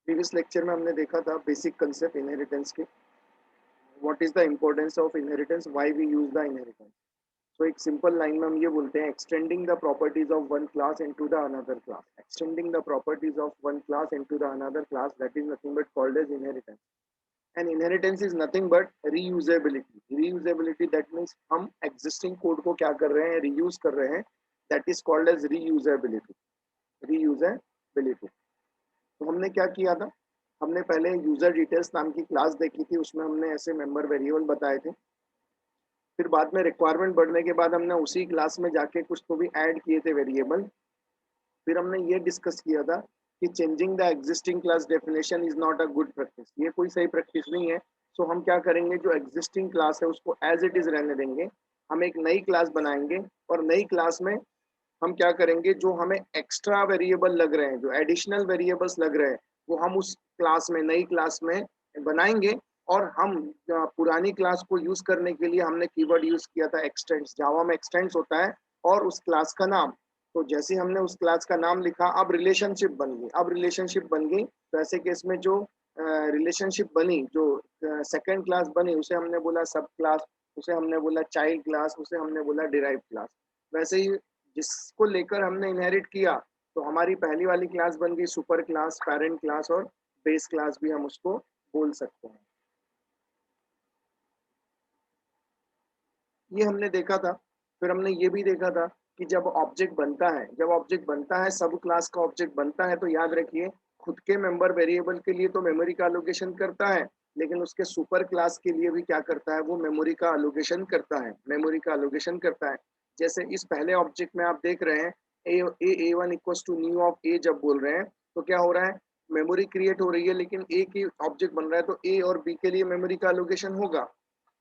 Previous lecture में हमने देखा था बेसिक कंसेप्ट इनहेरिटेंस के, what is the importance of inheritance, why we use the inheritance. So एक सिंपल लाइन में हम ये बोलते हैं, extending the properties of one class into the another class, extending the properties of one class into the another class, that is nothing but called as inheritance. And inheritance is nothing but reusability. Reusability that means हम existing code को क्या कर रहे हैं, reuse कर रहे हैं, that is called as reusability. Reusability. तो हमने क्या किया था, हमने पहले यूजर डिटेल्स नाम की क्लास देखी थी, उसमें हमने ऐसे मेंबर वेरिएबल बताए थे। फिर बाद में रिक्वायरमेंट बढ़ने के बाद हमने उसी क्लास में जाके कुछ तो भी ऐड किए थे वेरिएबल। फिर हमने ये डिस्कस किया था कि changing the existing class definition is not a good practice, ये कोई सही प्रैक्टिस नहीं है। सो हम क्या करेंगे, जो एग्जिस्टिंग क्लास है उसको एज इट इज रहने देंगे, हम एक नई क्लास बनाएंगे और नई क्लास में हम क्या करेंगे, जो हमें एक्स्ट्रा वेरिएबल लग रहे हैं, जो एडिशनल वेरिएबल्स लग रहे हैं, वो हम उस क्लास में, नई क्लास में बनाएंगे। और हम पुरानी क्लास को यूज करने के लिए हमने कीवर्ड यूज किया था एक्सटेंड्स, जावा में एक्सटेंड्स होता है और उस क्लास का नाम। तो जैसे हमने उस क्लास का नाम लिखा, अब रिलेशनशिप बन गई, अब रिलेशनशिप बन गई। तो ऐसे केस में जो रिलेशनशिप बनी, जो सेकेंड क्लास बनी, उसे हमने बोला सब क्लास, उसे हमने बोला चाइल्ड क्लास, उसे हमने बोला डिराइव क्लास। वैसे ही जिसको लेकर हमने इनहेरिट किया, तो हमारी पहली वाली क्लास बन गई सुपर क्लास, पेरेंट क्लास और बेस क्लास भी हम उसको बोल सकते हैं। ये हमने देखा था। फिर हमने ये भी देखा था कि जब ऑब्जेक्ट बनता है, जब ऑब्जेक्ट बनता है, सब क्लास का ऑब्जेक्ट बनता है, तो याद रखिए खुद के मेंबर वेरिएबल के लिए तो मेमोरी का एलोकेशन करता है, लेकिन उसके सुपर क्लास के लिए भी क्या करता है, वो मेमोरी का एलोकेशन करता है, मेमोरी का एलोकेशन करता है। जैसे इस पहले ऑब्जेक्ट में आप देख रहे हैं, A one equals to new of A जब बोल रहे हैं, तो क्या हो रहा है, मेमोरी क्रिएट हो रही है, लेकिन ए की ऑब्जेक्ट बन रहा है, तो ए और बी के लिए मेमोरी का एलोकेशन होगा,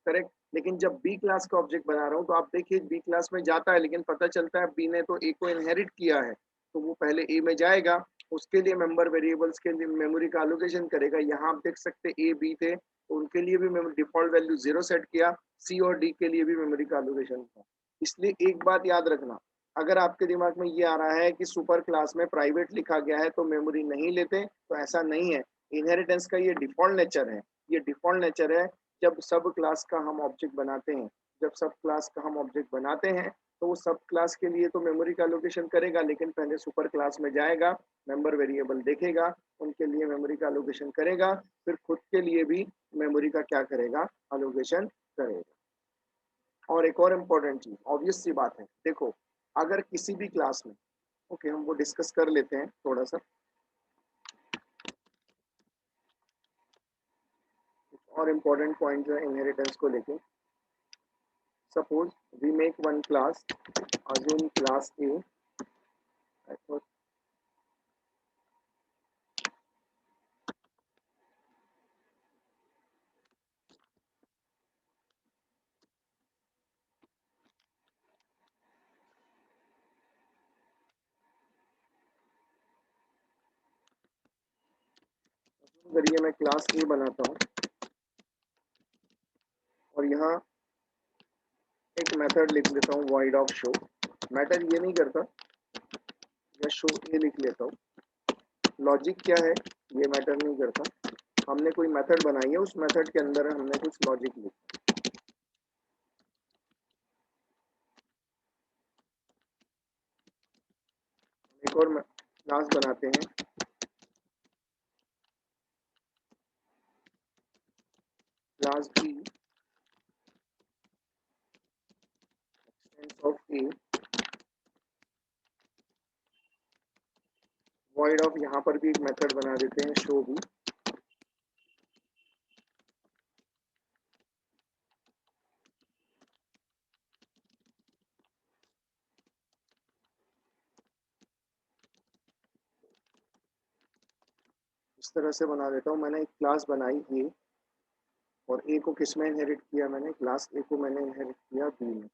करेक्ट। लेकिन जब बी क्लास का ऑब्जेक्ट बना रहा हूँ, तो आप देखिए बी क्लास में जाता है, लेकिन पता चलता है बी ने तो ए को इनहेरिट किया है, तो वो पहले ए में जाएगा, उसके लिए मेंबर वेरिएबल्स के लिए मेमोरी का एलोकेशन करेगा। यहाँ आप देख सकते हैं ए बी थे, तो उनके लिए भी डिफॉल्ट वैल्यू 0 सेट किया, सी और डी के लिए भी मेमोरी का एलोकेशन था। इसलिए एक बात याद रखना, अगर आपके दिमाग में ये आ रहा है कि सुपर क्लास में प्राइवेट लिखा गया है तो मेमोरी नहीं लेते, तो ऐसा नहीं है। इनहेरिटेंस का ये डिफॉल्ट नेचर है, ये डिफॉल्ट नेचर है। जब सब क्लास का हम ऑब्जेक्ट बनाते हैं, जब सब क्लास का हम ऑब्जेक्ट बनाते हैं, तो वो सब क्लास के लिए तो मेमोरी का एलोकेशन करेगा, लेकिन पहले सुपर क्लास में जाएगा, मेंबर वेरिएबल देखेगा, उनके लिए मेमोरी का एलोकेशन करेगा, फिर खुद के लिए भी मेमोरी का क्या करेगा, एलोकेशन करेगा। और एक और इम्पोर्टेंट चीज, ऑब्वियस सी बात है, देखो अगर किसी भी क्लास में, ओके हम वो डिस्कस कर लेते हैं थोड़ा सा, और इम्पोर्टेंट पॉइंट जो है इनहेरिटेंस को लेके। Suppose we make one class, assume class A, I thought, अगर ये मैं क्लास A बनाता हूँ और यहाँ एक मेथड लिख लेता हूँ void of show, मैटर ये नहीं करता, या शो ए लिख लेता हूँ, लॉजिक क्या है ये मैटर नहीं करता, हमने कोई मेथड बनाई है, उस मेथड के अंदर हमने कुछ लॉजिक लिखा। एक और क्लास बनाते हैं, class B expanse of A, void of, यहाँ पर भी एक मेथड बना देते हैं शो भी। इस तरह से बना देता हूँ, मैंने एक क्लास बनाई A, और A को किस में इनहेरिट किया, मैंने क्लास A को मैंने इनहेरिट किया B में,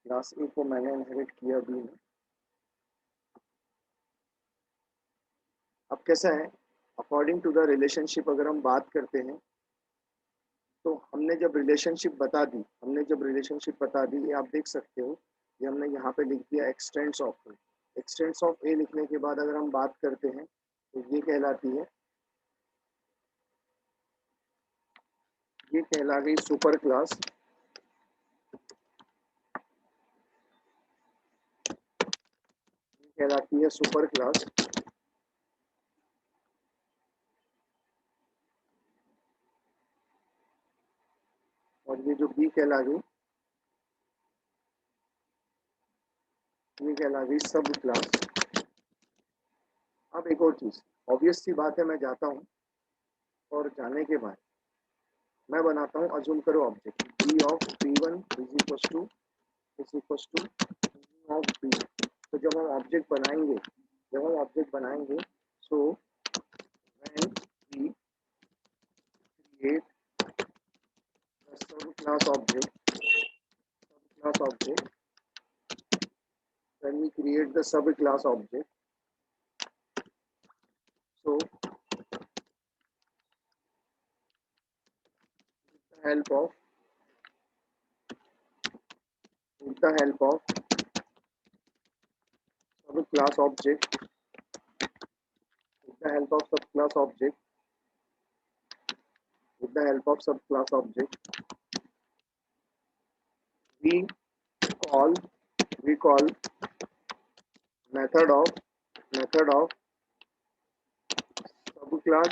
क्लास A को मैंने इनहेरिट किया B में। अब कैसा है, अकॉर्डिंग टू द रिलेशनशिप अगर हम बात करते हैं, तो हमने जब रिलेशनशिप बता दी, हमने जब रिलेशनशिप बता दी, ये आप देख सकते हो, ये हमने यहाँ पे लिख दिया एक्सटेंड्स ऑफ, एक्सटेंस ऑफ ए लिखने के बाद अगर हम बात करते हैं तो ये कहलाती है, ये कहला गई सुपर क्लास, ये कहलाती है सुपर क्लास। और ये जो बी कहला गई, ये कहला गई सब क्लास। अब एक और चीज, ऑब्वियस सी बात है, मैं जाता हूँ और जाने के बाद मैं बनाता हूँ, अज्यूम करो object B of B1 is equal to of B. तो जब हम ऑब्जेक्ट बनाएंगे, so when we create sub class object, when we create the subclass object, so help of with the help of subclass object, with the help of subclass object, with the help of subclass object, we call method of subclass।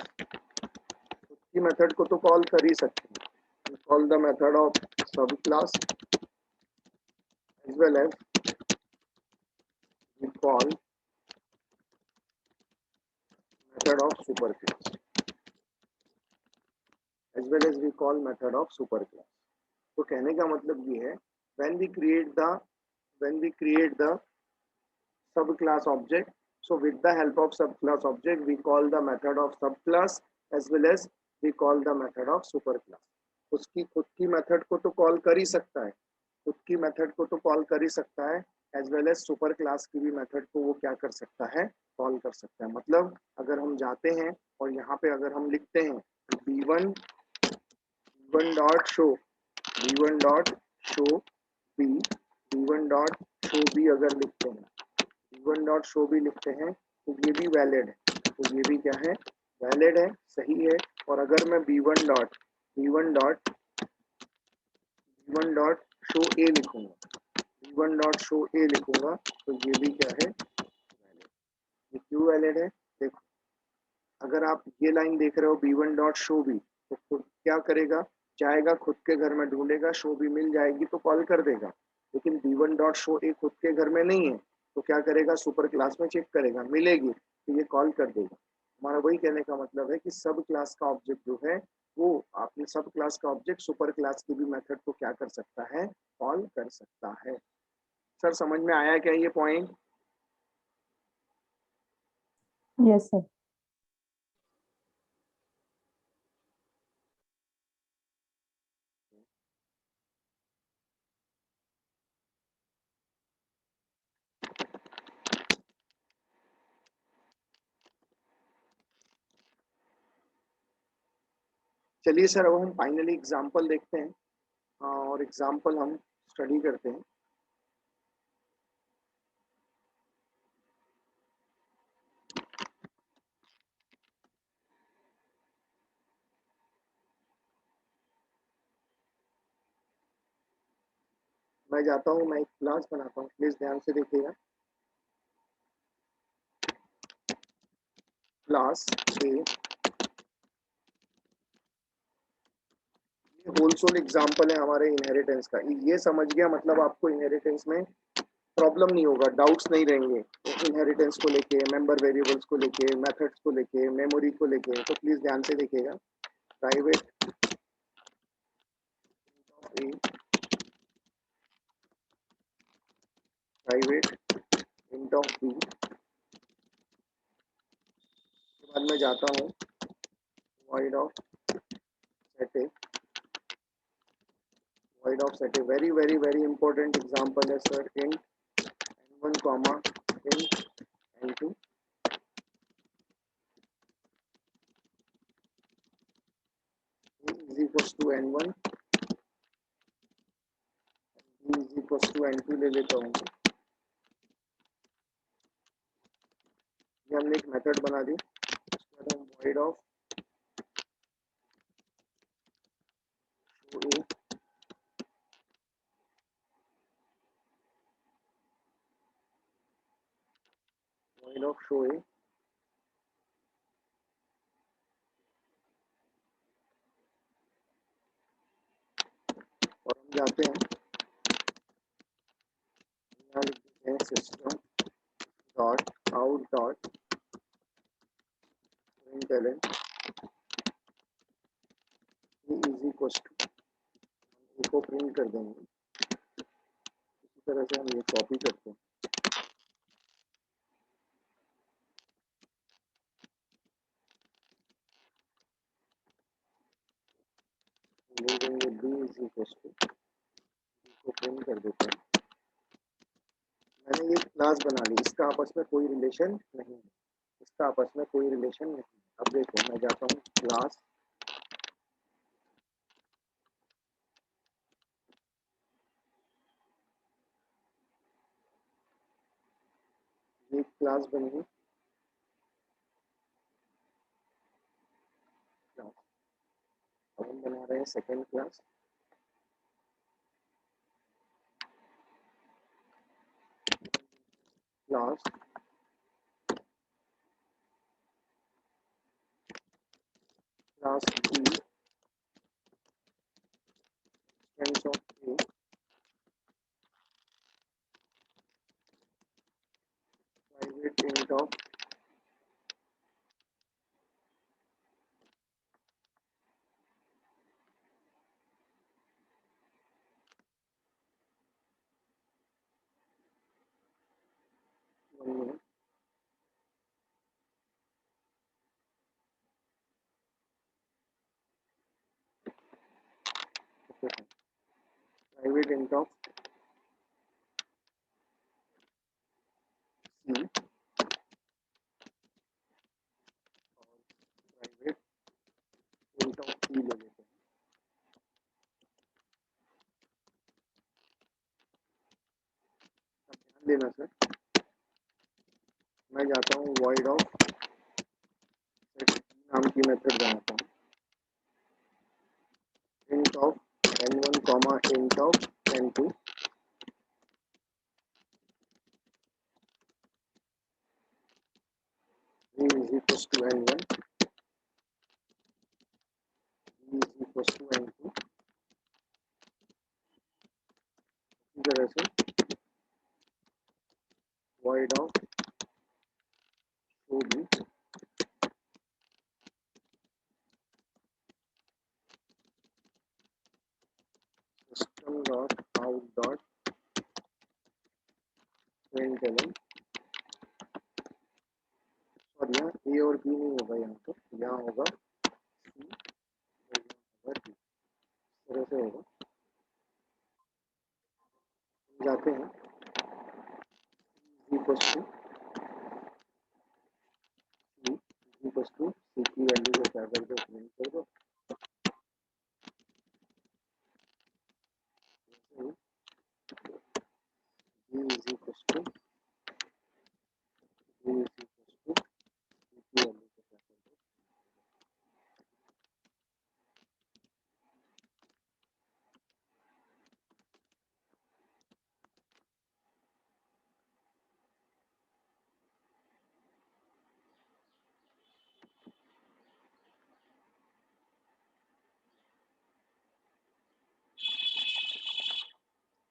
की method को तो call कर ही सकते हैं, we call the method of subclass as well as we call method of superclass, as well as we call method of superclass। तो कहने का मतलब ये है, when we create the subclass object, so with the help of subclass object we call the method of subclass as well as we call the method of superclass। उसकी खुद की method को तो कॉल कर ही सकता है, as well as super class की भी मेथड को वो क्या कर सकता है, कॉल कर सकता है। मतलब अगर हम जाते हैं और यहाँ पे अगर हम लिखते हैं b1 dot show b1 dot show b, b1 dot show b अगर लिखते हैं, b1 डॉट शो b लिखते हैं, तो ये भी वैलिड है, तो ये भी क्या है, वैलिड है, सही है। और अगर मैं b1 डॉट शो a लिखूंगा, तो ये भी क्या है, वैलिड। ये क्यों वैलिड है, देखो अगर आप ये लाइन देख रहे हो b1 डॉट शो b, तो खुद क्या करेगा, जाएगा खुद के घर में ढूंढेगा, शो b मिल जाएगी तो कॉल कर देगा। लेकिन b1 डॉट शो a खुद के घर में नहीं है, तो क्या करेगा, सुपर क्लास में चेक करेगा, मिलेगी तो ये कॉल कर देगा। हमारा वही कहने का मतलब है कि सब क्लास का ऑब्जेक्ट जो है, वो अपनी सब क्लास का ऑब्जेक्ट सुपर क्लास की भी मेथड को क्या कर सकता है, कॉल कर सकता है। सर समझ में आया क्या ये पॉइंट? Yes sir. चलिए सर, अब हम फाइनली एग्जाम्पल देखते हैं, और एग्जाम्पल हम स्टडी करते हैं। मैं जाता हूँ, मैं एक क्लास बनाता हूँ, प्लीज ध्यान से देखिएगा। Class A, whole sole example है हमारे इनहेरिटेंस का। ये समझ गया मतलब आपको इनहेरिटेंस में प्रॉब्लम नहीं होगा, डाउट्स नहीं रहेंगे इनहेरिटेंस को लेके, मेंबर वेरिएबल्स को लेके, मेथड्स को लेके, मेमोरी को लेके। तो प्लीज ध्यान से देखिएगा। Private A, private int of B, के बाद मैं जाता हूँ void of set a, very very very important example है sir, int n1 comma int n2, is equals to n1, b is equals to n2 ले लेता हूँ। हमने एक मेथड बना दी, उसके बाद हम void of show a, void of show a, और हम जाते हैं यहाँ लिख देते हैं system dot out dot println is equals to, a को प्रिंट कर देंगे। इसी तरह से हम ये कॉपी करते हैं, लिख देंगे b is equals to, को प्रिंट कर देते हैं। मैंने ये क्लास बना ली, इसका आपस में कोई रिलेशन नहीं है, इसका आपस में कोई रिलेशन नहीं है। अब देखो मैं जाता हूँ क्लास, ये क्लास बनी है क्लास। अब हम बना रहे हैं second class, class class b extends of a private int of बनी है, private int of c और private int of p ले लेते हैं। अब ध्यान देना सर, मैं जाता हूँ void of set नाम की मेथड बनाता हूँ, int of n1 comma int of n2, v is equals to n1, v is equals to n2। इसी तरह से void of show b system dot out dot println, और यहाँ a और b नहीं होगा, यहाँ तो यहाँ होगा c और यहाँ होगा d, इस तरह से होगा। जाते हैं इक्वल्स टू सी की वैल्यू को क्या कर दो, प्रिंट कर दो, b इज इक्वल्स टू सी की वैल्यू को क्या कर दो।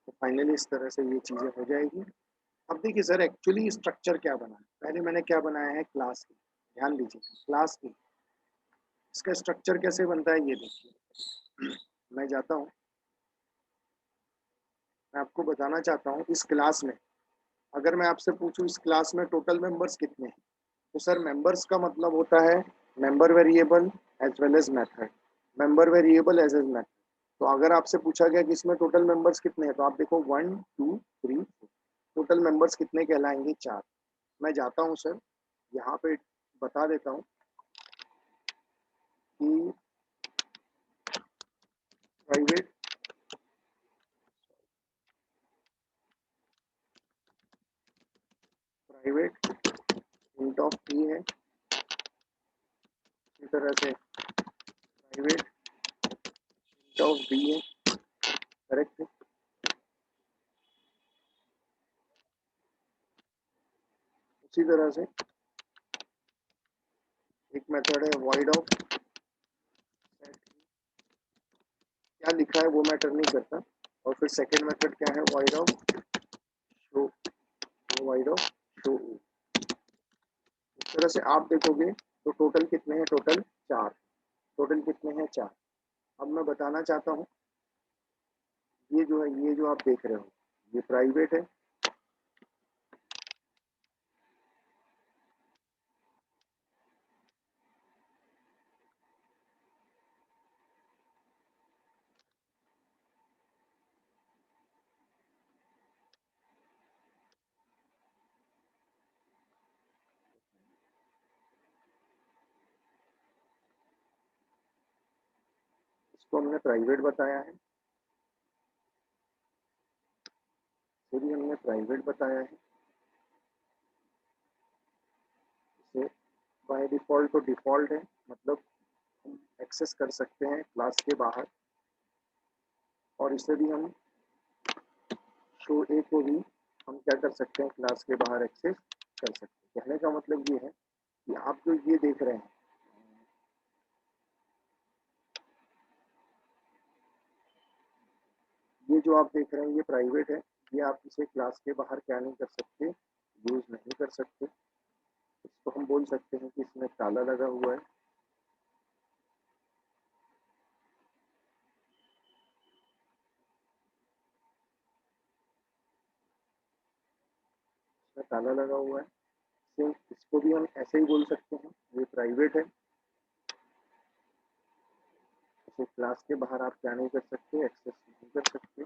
तो फाइनली इस तरह से ये चीजें हो जाएगी। अब देखिए सर एक्चुअली स्ट्रक्चर क्या बना है, पहले मैंने क्या बनाया है क्लास की, ध्यान दीजिए क्लास की, इसका स्ट्रक्चर कैसे बनता है ये देखिए। मैं जाता हूँ, मैं आपको बताना चाहता हूँ इस क्लास में, अगर मैं आपसे पूछूं इस क्लास में टोटल मेंबर्स कितने हैं, तो सर मेंबर्स का मतलब होता है member variable as well as method, member variable as as method. तो अगर आपसे पूछा गया कि इसमें टोटल मेंबर्स कितने हैं, तो आप देखो 1 2 3 4, टोटल मेंबर्स कितने कहलाएंगे, 4। मैं जाता हूँ सर यहाँ पे बता देता हूँ कि private private int of p है, इसी तरह से प्राइवेट int ऑफ b है, करेक्ट है। उसी तरह से एक मेथड है void ऑफ set, क्या लिखा है वो मैटर नहीं करता। और फिर सेकेंड मेथड क्या है, void of show, void of show. इस तरह से आप देखोगे तो टोटल कितने हैं, टोटल 4, टोटल कितने हैं 4। अब मैं बताना चाहता हूँ, ये जो है, ये जो आप देख रहे हो ये प्राइवेट है, इसको हमने प्राइवेट बताया है, फिर भी हमने प्राइवेट बताया है। इसे बाय डिफॉल्ट तो डिफॉल्ट है, मतलब हम एक्सेस कर सकते हैं क्लास के बाहर, और इसे भी हम शो ए को भी हम क्या कर सकते हैं, क्लास के बाहर एक्सेस कर सकते हैं। कहने का मतलब ये है कि आप जो ये देख रहे हैं, ये जो आप देख रहे हैं ये प्राइवेट है, ये आप इसे क्लास के बाहर क्या नहीं कर सकते, यूज नहीं कर सकते। इसको हम बोल सकते हैं कि इसमें ताला लगा हुआ है, इसमें ताला लगा हुआ है। सेम इसको भी हम ऐसे ही बोल सकते हैं, ये प्राइवेट है, इसे क्लास के बाहर आप क्या नहीं कर सकते, एक्सेस नहीं कर सकते।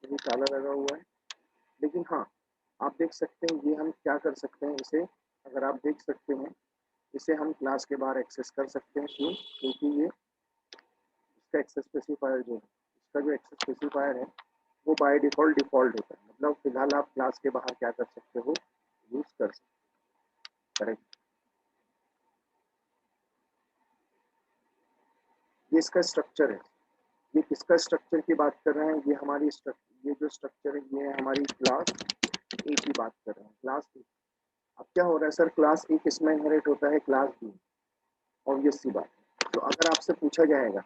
ये ताला लगा हुआ है, लेकिन हाँ आप देख सकते हैं ये हम क्या कर सकते हैं, इसे अगर आप देख सकते हैं इसे हम क्लास के बाहर एक्सेस कर सकते हैं। क्यों? क्योंकि ये इसका एक्सेस स्पेसिफायर जो है, इसका जो एक्सेस स्पेसिफायर है वो बाय डिफॉल्ट डिफॉल्ट होता है, मतलब फिलहाल आप क्लास के बाहर क्या कर सकते हो, यूज कर सकते हो, करेक्ट। ये इसका स्ट्रक्चर है, ये किसका स्ट्रक्चर की बात कर रहे हैं, ये हमारी ये जो स्ट्रक्चर है ये है हमारी क्लास ए की बात कर रहे हैं, क्लास ए। अब क्या हो रहा है सर, क्लास ए किसमें इनहेरिट होता है, क्लास बी, ऑब्वियस सी बात है। तो अगर आपसे पूछा जाएगा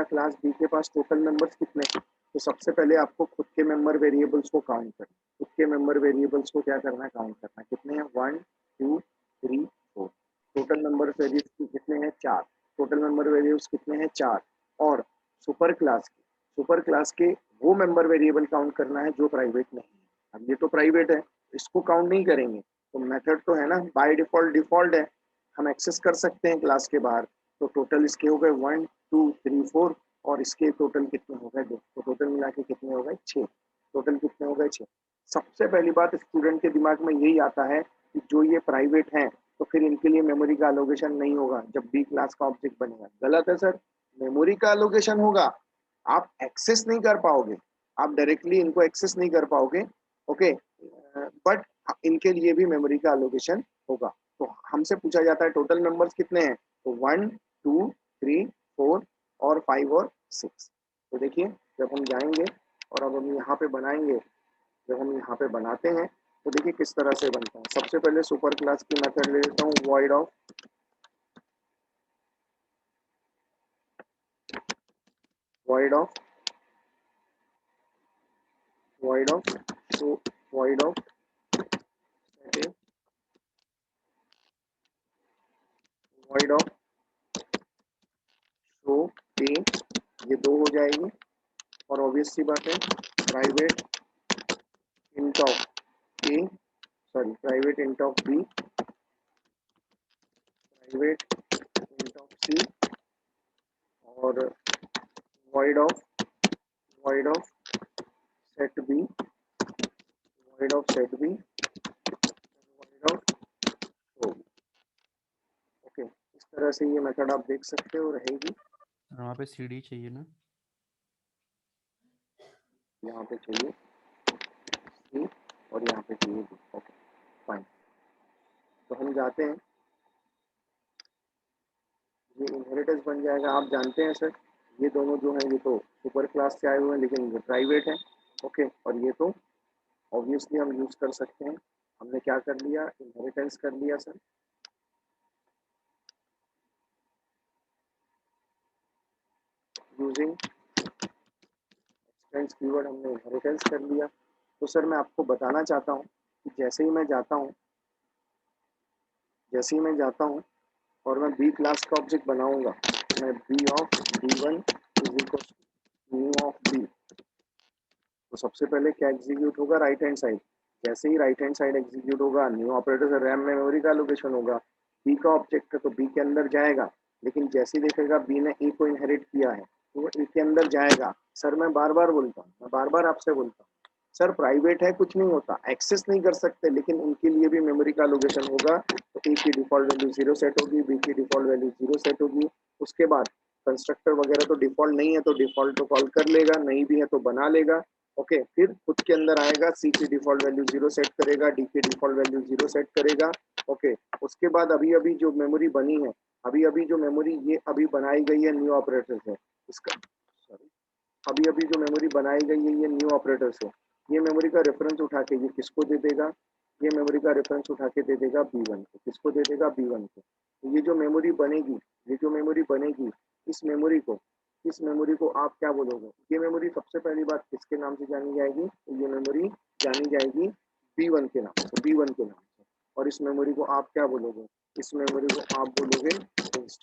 क्लास बी के पास टोटल मेंबर्स कितने हैं, तो सबसे पहले आपको खुद के मेंबर वेरिएबल्स को काउंट करना, खुद के मेंबर वेरिएबल्स को क्या करना है, काउंट करना। कितने हैं, 1 2 3 4। टोटल मेंबर वेरिएबल्स कितने हैं, 4। टोटल मेंबर वेरिएबल्स कितने हैं, 4। और सुपर क्लास के वो मेंबर वेरिएबल काउंट करना है जो प्राइवेट नहीं है। अब ये तो प्राइवेट है, इसको काउंट नहीं करेंगे, तो मेथड तो है ना बाय डिफॉल्ट डिफॉल्ट है, हम एक्सेस कर सकते हैं क्लास के बाहर। तो टोटल इसके हो गए 1 2 3 4, और इसके टोटल कितने हो गए, 2। तो टोटल मिला के कितने हो गए, 6। टोटल कितने हो गए, 6। सबसे पहली बात स्टूडेंट के दिमाग में यही आता है कि जो ये प्राइवेट हैं तो फिर इनके लिए मेमोरी का एलोकेशन नहीं होगा जब बी क्लास का ऑब्जेक्ट बनेगा। गलत है सर, मेमोरी का एलोकेशन होगा, आप एक्सेस नहीं कर पाओगे, आप डायरेक्टली इनको एक्सेस नहीं कर पाओगे, ओके। बट इनके लिए भी मेमोरी का एलोकेशन होगा। तो हमसे पूछा जाता है टोटल मेंबर्स कितने हैं, तो 1 2 3 4 और 5 और 6। तो देखिए जब हम जाएंगे और अब हम यहाँ पे बनाएंगे, जब हम यहाँ पे बनाते हैं तो देखिए किस तरह से बनता है। सबसे पहले सुपर क्लास की मेथड ले लेता हूँ, void of void of so void of void of show पे, ये 2 हो जाएगी। और ऑब्वियस सी बात है private int of A, sorry private int of B, private int of C, और void of set B, void of set B, void of show. Okay, इस तरह से ये मेथड आप देख सकते हो रहेगी। वहाँ पे CD चाहिए ना, यहाँ पे चाहिए C और यहाँ पे चाहिए B। ओके फाइन, तो हम जाते हैं, ये इनहेरिटेंस बन जाएगा। आप जानते हैं सर, ये दोनों जो हैं ये तो सुपर क्लास से आए हुए हैं लेकिन ये प्राइवेट है। ओके, और ये तो ऑब्वियसली हम यूज कर सकते हैं। हमने क्या कर लिया, इनहेरिटेंस कर लिया सर, यूजिंग एक्सटेंस कीवर्ड हमने इनहेरिटेंस कर लिया। तो सर मैं आपको बताना चाहता हूँ कि जैसे ही मैं जाता हूँ, जैसे ही मैं जाता हूँ और मैं बी क्लास का ऑब्जेक्ट बनाऊंगा, मैं B of B1 is equal new of B, तो सबसे पहले क्या एग्जीक्यूट होगा, राइट हैंड साइड। जैसे ही राइट हैंड साइड एग्जीक्यूट होगा, न्यू ऑपरेटर से रैम में मेमोरी का लोकेशन होगा, बी का ऑब्जेक्ट है तो बी के अंदर जाएगा, लेकिन जैसे ही देखेगा बी ने ए को इनहेरिट किया है तो वो ए के अंदर जाएगा। सर मैं बार बार बोलता हूँ, मैं बार बार आपसे बोलता हूँ, सर प्राइवेट है कुछ नहीं होता, एक्सेस नहीं कर सकते, लेकिन उनके लिए भी मेमोरी का लोकेशन होगा। तो ए की डिफॉल्ट वैल्यू 0 सेट होगी, बी की डिफॉल्ट वैल्यू 0 सेट होगी। उसके बाद कंस्ट्रक्टर वगैरह तो डिफॉल्ट नहीं है तो डिफॉल्ट तो कॉल कर लेगा, नहीं भी है तो बना लेगा। ओके, फिर खुद के अंदर आएगा, सी की डिफॉल्ट वैल्यू 0 सेट करेगा, डी की डिफॉल्ट वैल्यू 0 सेट करेगा। ओके, उसके बाद अभी अभी जो मेमोरी बनी है, अभी अभी जो मेमोरी ये अभी बनाई गई है न्यू ऑपरेटर से, इसका सॉरी, अभी अभी जो मेमोरी बनाई गई है ये न्यू ऑपरेटर से, ये मेमोरी का रेफरेंस उठा के ये किसको दे देगा, ये मेमोरी का रेफरेंस उठा के दे देगा B1 को। किसको दे देगा, B1 को। तो ये जो मेमोरी बनेगी, ये जो मेमोरी बनेगी, इस मेमोरी को, इस मेमोरी को आप क्या बोलोगे, ये मेमोरी सबसे पहली बात किसके नाम से जानी जाएगी, तो ये मेमोरी जानी जाएगी B1 के नाम से, B1 के नाम से। और इस मेमोरी को आप क्या बोलोगे, इस मेमोरी को आप बोलोगे इंस्टेंस,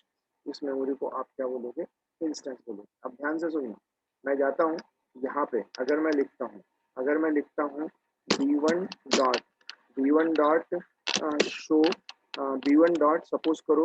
इस मेमोरी को आप क्या बोलोगे, इंस्टेंस बोलोगे। अब ध्यान से सुनिए, मैं जाता हूँ यहाँ पे, अगर मैं लिखता हूँ, अगर मैं लिखता हूँ B1 dot, B1 dot show, B1 dot suppose करो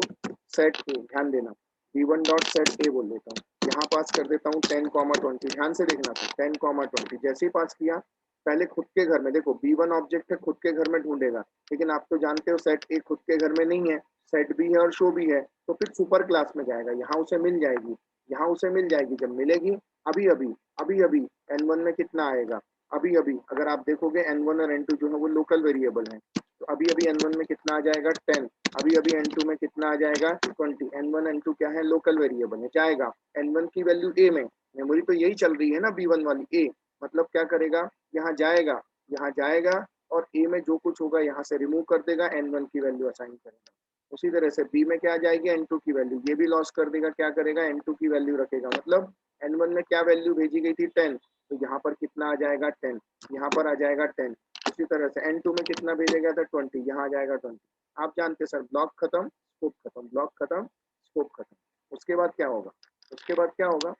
सेट ए, ध्यान देना, B1 डॉट सेट ए बोल देता हूँ, यहाँ पास कर देता हूँ 10,20। ध्यान से देखना था, 10,20 जैसे ही पास किया, पहले खुद के घर में देखो, B1 ऑब्जेक्ट है, खुद के घर में ढूंढेगा, लेकिन आप तो जानते हो सेट ए खुद के घर में नहीं है, सेट बी है और शो भी है, तो फिर सुपर क्लास में जाएगा, यहाँ उसे मिल जाएगी, यहाँ उसे मिल जाएगी। जब मिलेगी, अभी अभी अभी अभी N1 में कितना आएगा, अभी अभी अगर आप देखोगे N1 और N2 जो है वो लोकल वेरिएबल है, तो अभी अभी N1 में कितना आ जाएगा 10, अभी अभी N2 में कितना आ जाएगा 20। N1 N2 क्या है, लोकल वेरिएबल है, जाएगा N1 की वैल्यू ए में, मेमोरी तो यही चल रही है ना B1 वाली ए, मतलब क्या करेगा, यहाँ जाएगा, यहाँ जाएगा और ए में जो कुछ होगा यहाँ से रिमूव कर देगा, N1 की वैल्यू असाइन करेगा। उसी तरह से बी में क्या आ जाएगी, N2 की वैल्यू, ये भी लॉस कर देगा, क्या करेगा, N2 की वैल्यू रखेगा, मतलब N1 में क्या वैल्यू भेजी गई थी 10, तो यहाँ पर कितना आ जाएगा 10, यहाँ पर आ जाएगा 10। उसी तरह से N2 में कितना भेजा गया था 20, यहाँ आ जाएगा 20। आप जानते सर, ब्लॉक खत्म, स्कोप खत्म, ब्लॉक खत्म, स्कोप खत्म। उसके बाद क्या होगा, उसके बाद क्या होगा,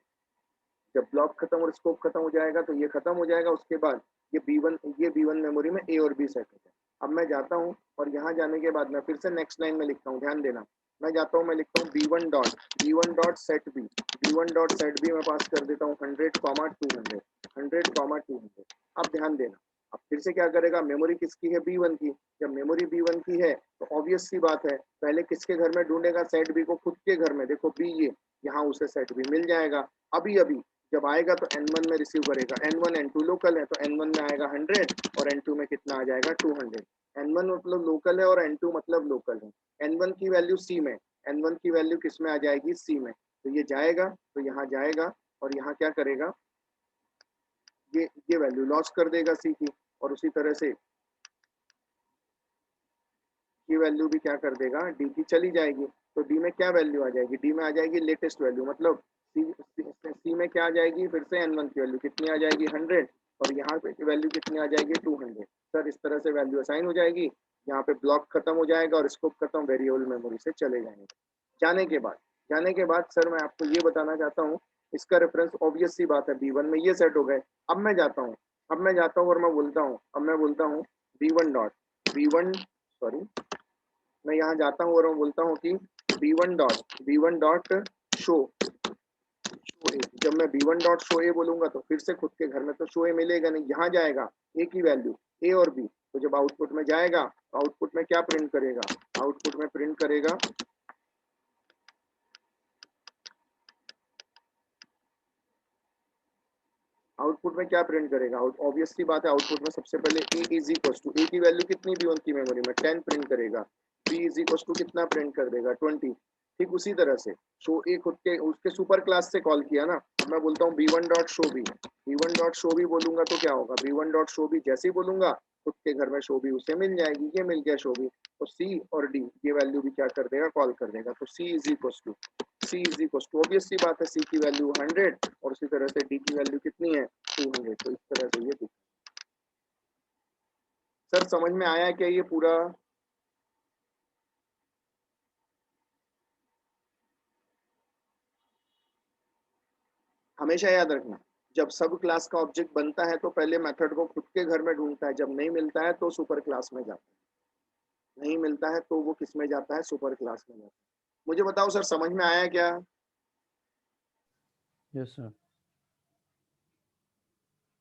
जब ब्लॉक खत्म और स्कोप खत्म हो जाएगा तो ये खत्म हो जाएगा। उसके बाद ये B1 मेमोरी में ए और बी सेट हो जाए। अब मैं जाता हूँ और यहाँ जाने के बाद मैं फिर से नेक्स्ट लाइन में लिखता हूँ, ध्यान देना, मैं जाता हूँ, मैं लिखता हूँ B1 dot set B, B1 dot set B मैं पास कर देता हूँ 100,200, 100,200। अब ध्यान देना, अब फिर से क्या करेगा, मेमोरी किसकी है, B1 की। जब मेमोरी B1 की है तो ऑब्वियस सी बात है, पहले किसके घर में ढूंढेगा, सेट बी को, खुद के घर में। देखो बी ये, यहाँ उसे सेट बी मिल जाएगा। अभी अभी जब आएगा तो N1 में रिसीव करेगा, N1 N2 लोकल है तो N1 में आएगा 100 और N2 में कितना आ जाएगा 200। N1 मतलब लोकल है और N2 मतलब लोकल है। N1 की वैल्यू C में, N1 की वैल्यू किस में आ जाएगी, C में, तो ये जाएगा, तो यहाँ जाएगा और यहाँ क्या करेगा, ये वैल्यू लॉस कर देगा C की, और उसी तरह से की वैल्यू भी क्या कर देगा, D की चली जाएगी, तो D में क्या वैल्यू आ जाएगी, D में आ जाएगी लेटेस्ट वैल्यू, मतलब सी में क्या आ जाएगी, फिर से N1 की वैल्यू कितनी आ जाएगी 100 और यहाँ पे वैल्यू कितनी आ जाएगी 200। सर इस तरह से वैल्यू असाइन हो जाएगी, यहाँ पे ब्लॉक खत्म हो जाएगा और स्कोप खत्म, वेरिएबल मेमोरी से चले जाएंगे। जाने के बाद सर मैं आपको ये बताना चाहता हूँ, इसका रेफरेंस ऑब्वियस सी बात है B1 में ये सेट हो गए। अब मैं जाता हूँ, और मैं बोलता हूँ, अब मैं बोलता हूँ B1 सॉरी, मैं यहाँ जाता हूँ और मैं बोलता हूँ कि B1 डॉट शो ए। जब मैं B1 डॉट शो ए बोलूंगा तो फिर से खुद के घर में तो शो ए मिलेगा नहीं, यहाँ जाएगा ए की वैल्यू, ए और बी, तो जब आउटपुट में जाएगा तो आउटपुट में क्या प्रिंट करेगा, आउटपुट में प्रिंट करेगा आउटपुट में क्या प्रिंट करेगा? ऑब्वियसली बात है, आउटपुट में सबसे पहले ए इज इक्वल टू, ए की वैल्यू कितनी भी उनकी मेमोरी में 10 प्रिंट करेगा। बी इज इक्वल टू कितना प्रिंट कर देगा? 20। ठीक उसी तरह से शो ए खुद के उसके सुपर क्लास से कॉल किया ना, अब मैं बोलता हूँ B one dot show B, B one dot show B बोलूंगा तो क्या होगा? B one dot show B जैसे ही बोलूंगा खुद के घर में शो बी उसे मिल जाएगी, ये मिल गया शो बी, तो सी और डी ये वैल्यू भी क्या कर देगा? कॉल कर देगा। तो C is equal to, C is equal to obvious सी बात है सी की वैल्यू 100 और उसी तरह से डी की वैल्यू कितनी है? 200। तो इस तरह से ये दिखा। सर समझ में आया क्या ये पूरा? हमेशा याद रखना, जब सब क्लास का ऑब्जेक्ट बनता है तो पहले मेथड को खुद के घर में ढूंढता है, जब नहीं मिलता है तो सुपर क्लास में जाता है, नहीं मिलता है तो वो किस में जाता है? सुपर क्लास में जाता है। मुझे बताओ सर समझ में आया क्या? Yes sir.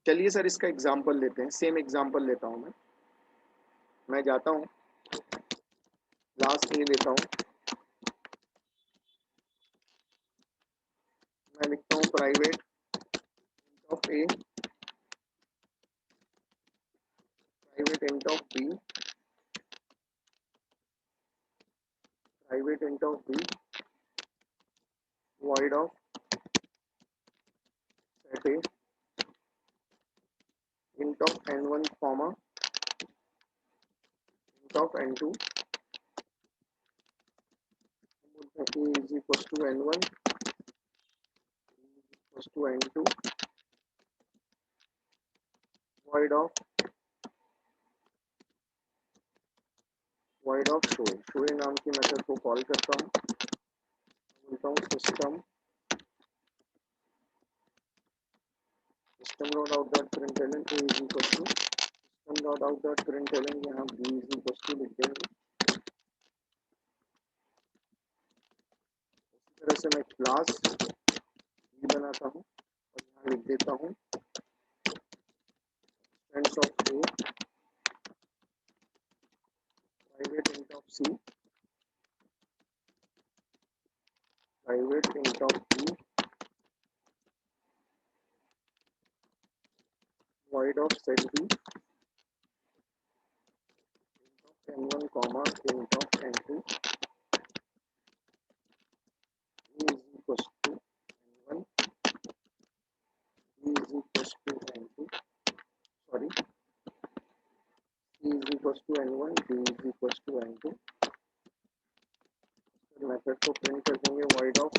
चलिए सर इसका एग्जाम्पल लेते हैं, सेम एग्जाम्पल लेता हूँ मैं जाता हूँ क्लास ए लेता हूँ, मैं लिखता हूँ private of A, private int of B, private int of B, void of set a int of n1 comma int of n2, a is equals to n1 equals to n2, void of show नाम की method को call करता हूँ, बोलता हूँ system dot out dot println a is equals to system dot out dot println, यहाँ b is equals to लिख देंगे। इसी तरह से मैं क्लास b बनाता हूँ और यहाँ लिख देता हूँ expanse of a, private int of c, private int of b, void of set b n1 comma int of n2 is equals to n1 is equals to n2, sorry is equals to n1 b is equals to n2। Method को print कर देंगे void of,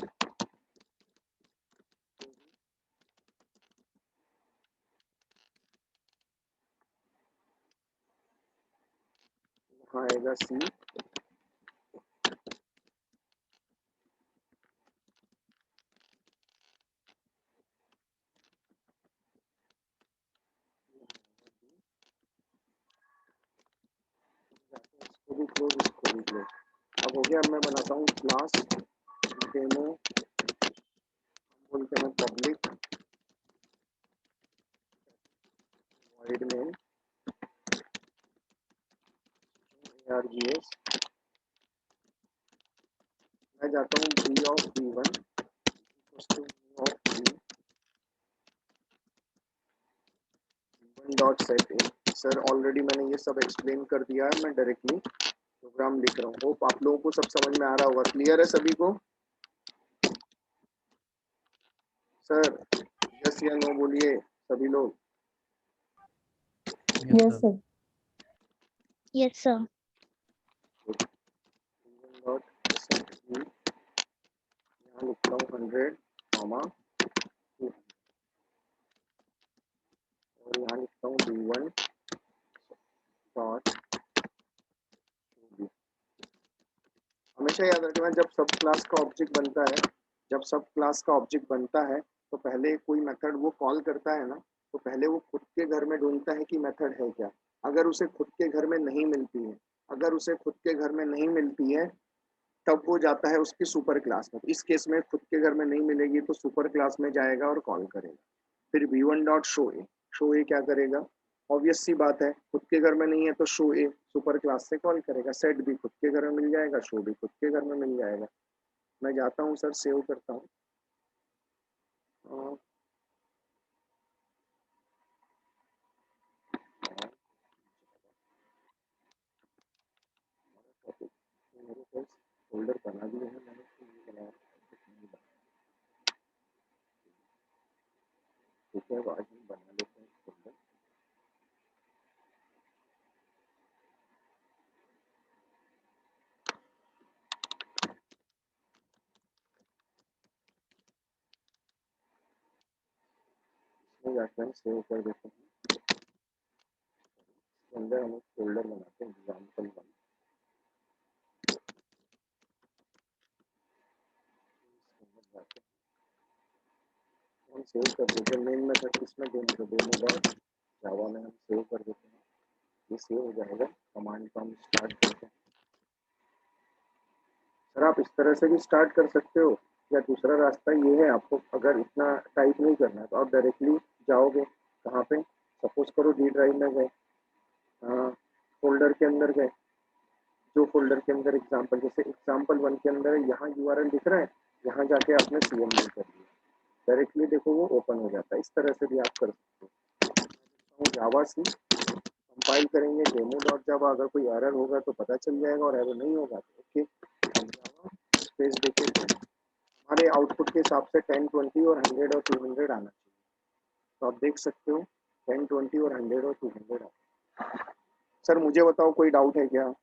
यहाँ आएगा c, इसको भी close, इसको भी close. अब हो गया, अब मैं बनाता हूँ क्लास डेमो, बोलते हैं पब्लिक void main args, मैं जाता हूँ b of b1 equals to b of b1 dot set in. Sir already मैंने ये सब एक्सप्लेन कर दिया है, मैं डायरेक्टली प्रोग्राम लिख रहा हूँ। होप आप लोगों को सब समझ में आ रहा होगा, क्लियर है सभी को? सर यस या नो बोलिए सभी लोग। Yes, sir. Yes, sir. Dot set in, यहाँ लिखता हूँ 100 कॉमा 2 और यहाँ लिखता हूँ b1 डॉट, हमेशा याद रखना जब सब क्लास का ऑब्जेक्ट बनता है, जब सब क्लास का ऑब्जेक्ट बनता है तो पहले कोई मेथड वो कॉल करता है ना, तो पहले वो खुद के घर में ढूंढता है कि मेथड है क्या। अगर उसे खुद के घर में नहीं मिलती है, अगर उसे खुद के घर में नहीं मिलती है तब वो जाता है उसकी सुपर क्लास में। इस केस में खुद के घर में नहीं मिलेगी तो सुपर क्लास में जाएगा और कॉल करेगा। फिर v1 डॉट शो ए क्या करेगा? ऑब्वियस सी बात है, खुद के घर में नहीं है तो शो ए सुपर क्लास से कॉल करेगा। सेट भी खुद के घर में मिल जाएगा, शो भी खुद के घर में मिल जाएगा। मैं जाता हूँ सर, सेव करता हूँ। इनहेरिटेंस फोल्डर बना दिया है मैंने, तो ये बनाया नहीं बना। ठीक है, अब आज हम बना लेते हैं फोल्डर। इसमें जाकर हम सेव कर देते हैं। इसके अंदर हम एक फोल्डर बनाते हैं एग्जाम्पल 1। हम सेव कर देते हैं। मेन मेथड किसमें डेमो डॉट जावा में हम सेव कर देते हैं। ये सेव हो जाएगा। कमांड को हम स्टार्ट करते हैं। सर आप इस तरह से भी स्टार्ट कर सकते हो, या दूसरा रास्ता ये है, आपको अगर इतना टाइप नहीं करना है तो आप डायरेक्टली जाओगे कहाँ पे, सपोज करो डी ड्राइव में गए, फोल्डर के अंदर गए, जो फोल्डर के अंदर एग्जाम्पल, जैसे एग्जाम्पल 1 के अंदर यहाँ यूआरएल दिख रहा है, यहाँ जाके आपने cmd कर दिया, डायरेक्टली देखो वो ओपन हो जाता है। इस तरह से भी आप कर सकते हो। जावा सी कंपाइल करेंगे डेमो डॉट जावा, अगर कोई एरर होगा तो पता चल जाएगा, और एरर नहीं होगा तो ओके। जावा स्पेस देके हमारे आउटपुट के हिसाब से 10, 20 और 100 और 200 आना चाहिए। तो आप देख सकते हो 10, 20 और 100 और 200 आना। सर मुझे बताओ कोई डाउट है क्या?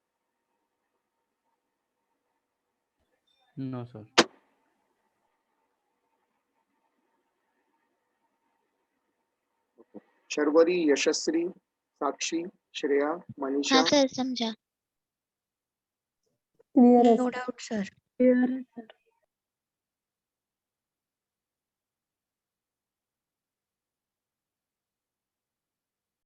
No sir. शर्वरी, यशस्वी, साक्षी, श्रेया, हाँ मनीषा, सर, समझा। क्लियर है no sir. Doubt sir. Clear है सर।